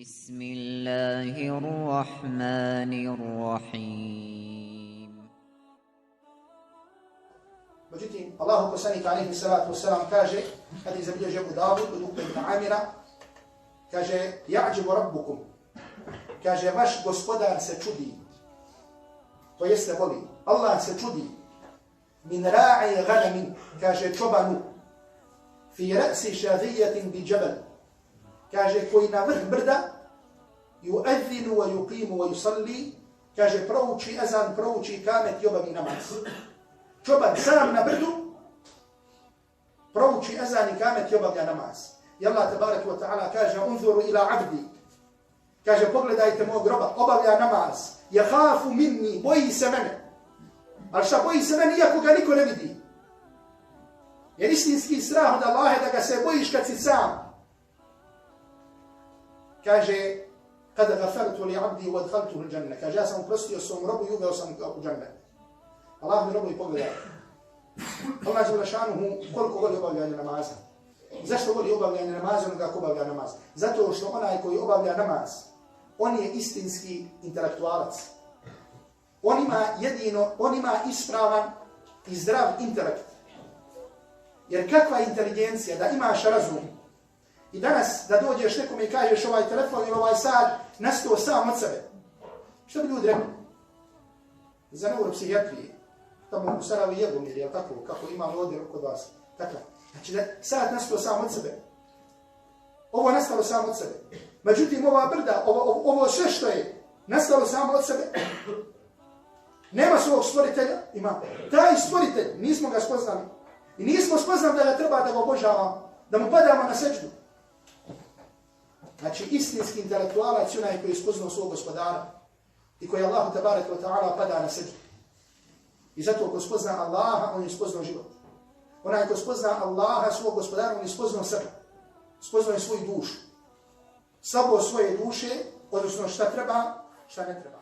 بسم الله الرحمن الرحيم. Međutim, Allahu poslanik alejhi salatu vesselam kaže, kad zabilježi Abu Davud od Ukbe ibn Amira, kaže, ja'đibu rabbukum, kaže, vaš gospodar se čudi, to jeste voli, Allah se čudi, min ra'i ganamin, kaže, čobanu, fi ra'si šadijatin bi džabal, kaže, koji na vrh brda, yu'adhinu wa yuqimu wa yusalli, kaže, prouči ezan, prouči kamet i obavi namaz. Čoban sam na brdu, prouči ezan i kamet i obavlja namaz. I Allah tabaraka wa ta'ala kaže, unzuru ila abdi, kaže, pogledajte mog roba, obavlja namaz, jahafu minni, boji se mene. Ali šta boji se mene, iako ga niko ne vidi? Jer istinski strah od Allaha da ga se bojiš kad si sam. Kaže, kada gafartu li abdi wa adkhaltuhu al-janna, kaže, ja sam uprostio svom robu i uveo sam ga u džennet. Allah mi robu i pogledaj. Allah dželle šanuhu koliko voli obavljanje namaza. Zašto voli obavljanje namaza onoga ko obavlja namaz? Zato što onaj koji obavlja namaz, on je istinski intelektualac. On ima ispravan i zdrav intelekt. Jer kakva inteligencija da imaš razum i danas da dođeš nekome i kažeš ovaj telefon ili ovaj sat nastao sam od sebe. Što bi ljudi rekli? Za neuropsihijatrije. Tamo u Sarajevo Jegomir, jel tako? Kako imamo ovdje kod vas. Tako. Znači da sat nastao sam od sebe. Ovo je nastalo samo od sebe. Međutim, ova brda, ovo sve što je nastalo samo od sebe, nema svog stvoritelja, ima. Taj stvoritelj, nismo ga spoznali. I nismo spoznali da ga treba da ga obožavamo, da mu padamo na sećdu. Znači, istinski intelektualac je onaj koji je spoznao svog gospodara i koji Allahu tabaraka wa ta'ala pada na sećdu. I zato ko spozna Allaha, on je spoznao život. Onaj ko spozna Allaha, svog gospodara, on je spoznao sebe. Spoznao je svoju dušu. Slabost svoje duše, odnosno šta treba, šta ne treba.